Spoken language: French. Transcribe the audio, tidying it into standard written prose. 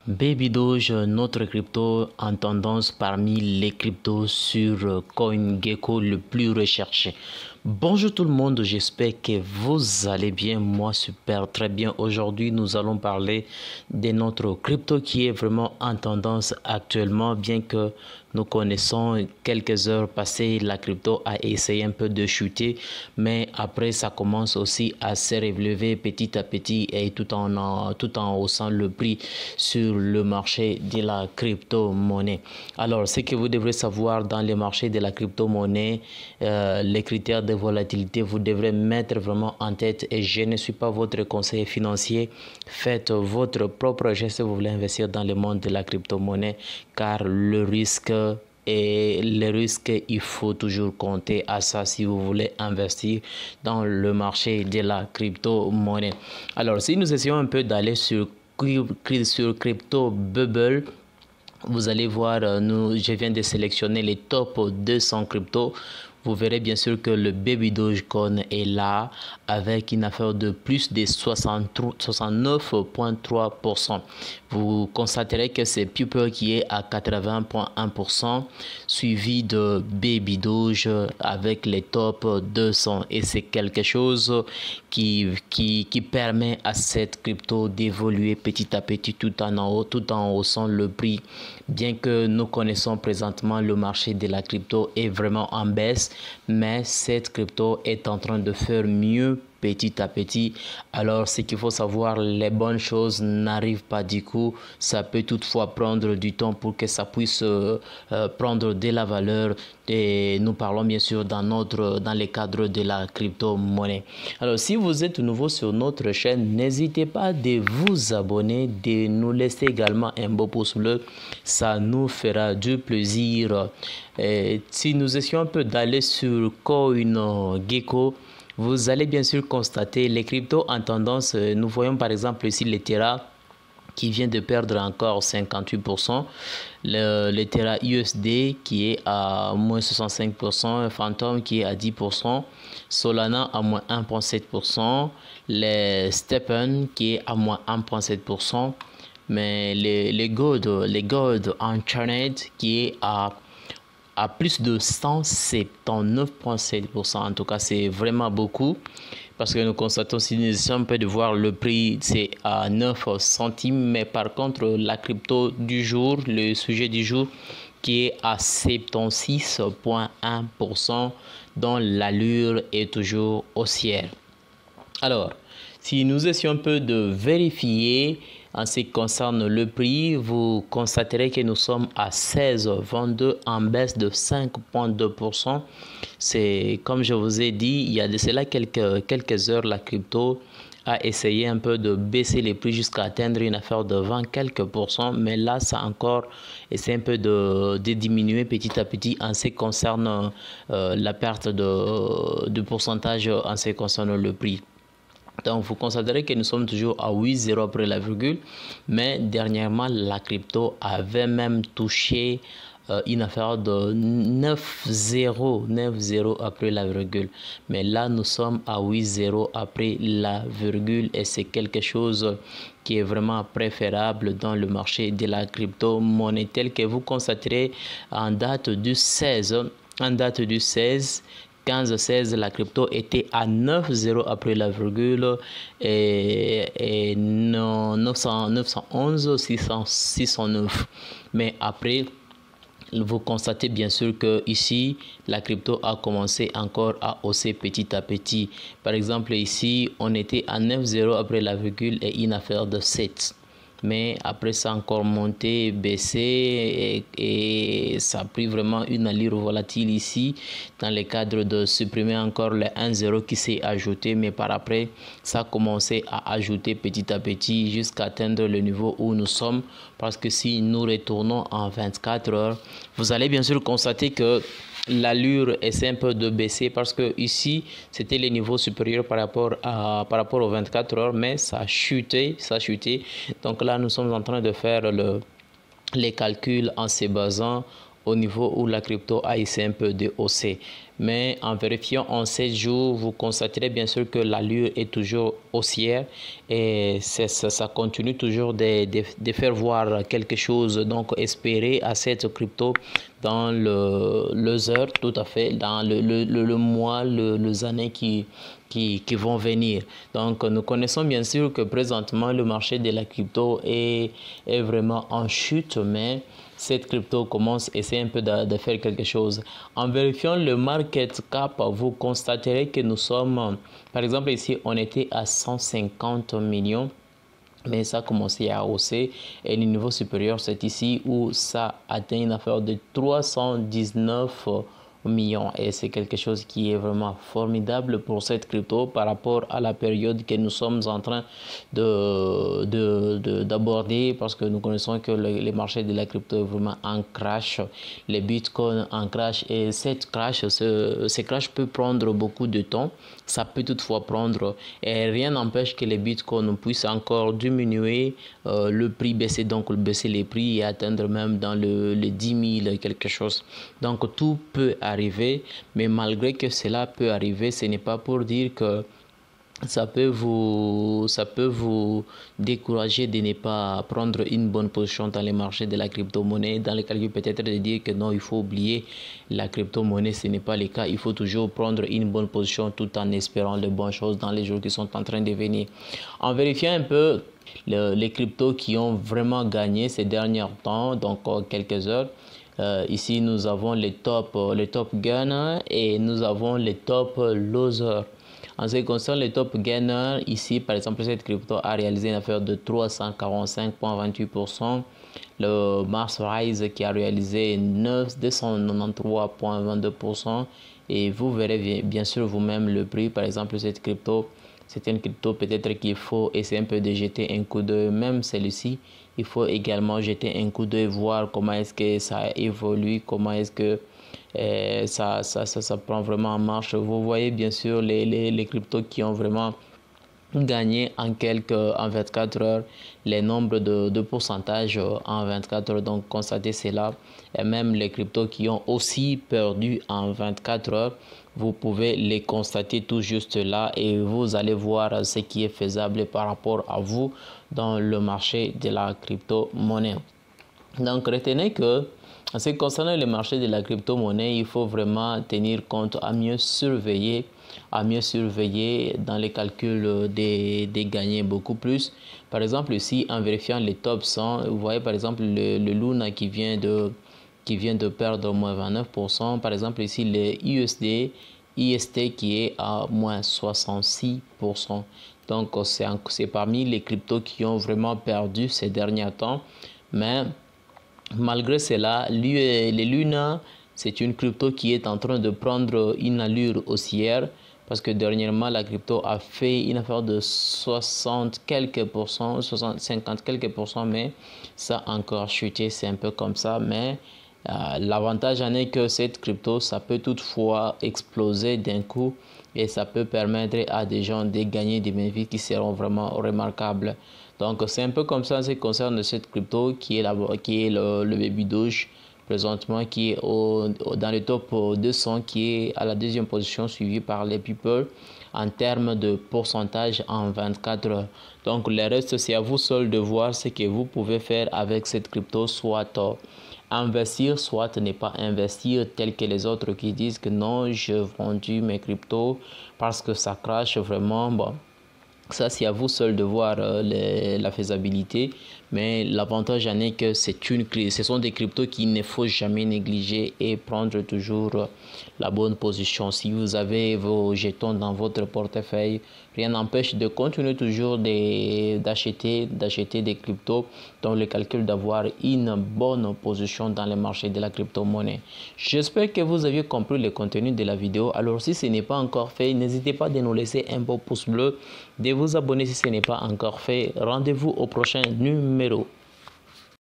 Baby Doge, notre crypto en tendance parmi les cryptos sur CoinGecko le plus recherché. Bonjour tout le monde, j'espère que vous allez bien. Moi, super, très bien. Aujourd'hui, nous allons parler de notre crypto qui est vraiment en tendance actuellement, bien que nous connaissons quelques heures passées, la crypto a essayé un peu de chuter, mais après, ça commence aussi à se relever petit à petit et tout en haussant le prix sur le marché de la crypto-monnaie. Alors, ce que vous devrez savoir dans les marchés de la crypto-monnaie, les critères de volatilité, vous devrez mettre vraiment en tête, et je ne suis pas votre conseiller financier, faites votre propre geste si vous voulez investir dans le monde de la crypto-monnaie, car le risque, il faut toujours compter à ça si vous voulez investir dans le marché de la crypto-monnaie. Alors, si nous essayons un peu d'aller sur Crypto Bubble, vous allez voir, je viens de sélectionner les top 200 cryptos. Vous verrez bien sûr que le Baby Dogecoin est là avec une affaire de plus de 69,3%. Vous constaterez que c'est People qui est à 80,1%, suivi de Baby Doge avec les top 200. Et c'est quelque chose qui permet à cette crypto d'évoluer petit à petit tout en haussant le prix. Bien que nous connaissons présentement le marché de la crypto est vraiment en baisse, mais cette crypto est en train de faire mieux petit à petit. Alors, ce qu'il faut savoir, les bonnes choses n'arrivent pas du coup. Ça peut toutefois prendre du temps pour que ça puisse prendre de la valeur. Et nous parlons bien sûr dans les cadres de la crypto-monnaie. Alors, si vous êtes nouveau sur notre chaîne, n'hésitez pas de vous abonner, de nous laisser également un beau pouce bleu. Ça nous fera du plaisir. Et si nous essayons un peu d'aller sur CoinGecko, vous allez bien sûr constater les cryptos en tendance. Nous voyons par exemple ici l'Ethera qui vient de perdre encore 58%. L'Ethera USD qui est à moins 65%. Phantom qui est à 10%. Solana à moins 1,7%. Les Steppen qui est à moins 1,7%. Mais les Gold Internet qui est à plus de 179,7%. En tout cas, c'est vraiment beaucoup parce que nous constatons, si nous essayons un peu de voir le prix, c'est à 9 centimes. Mais par contre, la crypto du jour, le sujet du jour, qui est à 76,1%, dont l'allure est toujours haussière. Alors, si nous essayons un peu de vérifier en ce qui concerne le prix, vous constaterez que nous sommes à 16,22 en baisse de 5,2%. C'est comme je vous ai dit, il y a de cela quelques heures, la crypto a essayé un peu de baisser les prix jusqu'à atteindre une affaire de 20 quelques pourcents, mais là ça encore essaie un peu de diminuer petit à petit en ce qui concerne la perte de pourcentage en ce qui concerne le prix. Donc, vous constaterez que nous sommes toujours à 8,0 après la virgule, mais dernièrement, la crypto avait même touché une affaire de 9,0 après la virgule. Mais là, nous sommes à 8,0 après la virgule et c'est quelque chose qui est vraiment préférable dans le marché de la crypto-monnaie tel que vous constaterez en date du 16. En date du 16, 15-16, la crypto était à 9,0 après la virgule et 911, 609. Mais après, vous constatez bien sûr que ici, la crypto a commencé encore à hausser petit à petit. Par exemple, ici, on était à 9,0 après la virgule et une affaire de 7. Mais après ça a encore monté, baissé et ça a pris vraiment une allure volatile ici dans le cadre de supprimer encore le 1,0 qui s'est ajouté, mais par après ça a commencé à ajouter petit à petit jusqu'à atteindre le niveau où nous sommes, parce que si nous retournons en 24 heures, vous allez bien sûr constater que l'allure essaie un peu de baisser parce que ici c'était les niveaux supérieurs par rapport aux 24 heures, mais ça a chuté. Donc là nous sommes en train de faire les calculs en se basant au niveau où la crypto a essayé un peu de hausser. mais en vérifiant en 7 jours, vous constaterez bien sûr que l'allure est toujours haussière et ça continue toujours de faire voir quelque chose. Donc, espérez à cette crypto dans les heures, tout à fait, dans le mois, les années qui vont venir. Donc, nous connaissons bien sûr que présentement, le marché de la crypto est vraiment en chute, mais cette crypto commence à essayer un peu de faire quelque chose. En vérifiant le market cap, vous constaterez que nous sommes, par exemple ici, on était à 150 millions. Mais ça a commencé à hausser et le niveau supérieur, c'est ici où ça atteint une affaire de 319 millions. Et c'est quelque chose qui est vraiment formidable pour cette crypto par rapport à la période que nous sommes en train d'aborder parce que nous connaissons que les marchés de la crypto est vraiment en crash, les bitcoins en crash et cette crash, ce crash peut prendre beaucoup de temps. Ça peut toutefois prendre et rien n'empêche que les bitcoins puissent encore diminuer le prix, baisser donc baisser les prix et atteindre même dans le 10 000 quelque chose. Donc tout peut arriver, mais malgré que cela peut arriver, ce n'est pas pour dire que ça peut vous décourager de ne pas prendre une bonne position dans les marchés de la crypto-monnaie, dans les calculs peut-être de dire que non, il faut oublier la crypto-monnaie, ce n'est pas le cas. Il faut toujours prendre une bonne position tout en espérant de bonnes choses dans les jours qui sont en train de venir. En vérifiant un peu les cryptos qui ont vraiment gagné ces derniers temps, donc quelques heures, ici nous avons les top gainers et nous avons les top losers. En ce qui concerne les top gainers, ici par exemple cette crypto a réalisé une affaire de 345,28%. Le Mars Rise qui a réalisé 293,22%. Et vous verrez bien sûr vous-même le prix. Par exemple cette crypto, c'est une crypto peut-être qu'il faut essayer un peu de jeter un coup d'œil. Même celle-ci, il faut également jeter un coup d'œil, voir comment est-ce que ça évolue, comment est-ce que ça prend vraiment en marche. Vous voyez bien sûr les cryptos qui ont vraiment gagné en 24 heures les nombres de pourcentages en 24 heures. Donc constatez cela. Et même les cryptos qui ont aussi perdu en 24 heures, vous pouvez les constater tout juste là et vous allez voir ce qui est faisable par rapport à vous dans le marché de la crypto-monnaie. Donc retenez que en ce qui concerne le marché de la crypto-monnaie, il faut vraiment tenir compte à mieux surveiller dans les calculs des gagnés beaucoup plus. Par exemple ici, en vérifiant les top 100, vous voyez par exemple le Luna qui vient de perdre moins 29%. Par exemple ici, le IST qui est à moins 66%. Donc c'est parmi les cryptos qui ont vraiment perdu ces derniers temps. Mais malgré cela, les Luna, c'est une crypto qui est en train de prendre une allure haussière parce que dernièrement, la crypto a fait une affaire de 60 quelques pourcents, 50 quelques pourcents, mais ça a encore chuté, c'est un peu comme ça. Mais l'avantage en est que cette crypto, ça peut toutefois exploser d'un coup et ça peut permettre à des gens de gagner des bénéfices qui seront vraiment remarquables. Donc c'est un peu comme ça en ce qui concerne cette crypto qui est le Baby Doge présentement qui est dans le top 200 qui est à la deuxième position suivi par les People en termes de pourcentage en 24 heures. Donc le reste c'est à vous seul de voir ce que vous pouvez faire avec cette crypto, soit investir, soit ne pas investir tel que les autres qui disent que non, j'ai vendu mes cryptos parce que ça crache vraiment. Bon, ça c'est à vous seul de voir la faisabilité, mais l'avantage en est que ce sont des cryptos qu'il ne faut jamais négliger et prendre toujours la bonne position. Si vous avez vos jetons dans votre portefeuille, rien n'empêche de continuer toujours d'acheter des cryptos dans le calcul d'avoir une bonne position dans les marchés de la crypto-monnaie. J'espère que vous avez compris le contenu de la vidéo. Alors si ce n'est pas encore fait, n'hésitez pas de nous laisser un beau pouce bleu, de vous abonner si ce n'est pas encore fait. Rendez-vous au prochain numéro.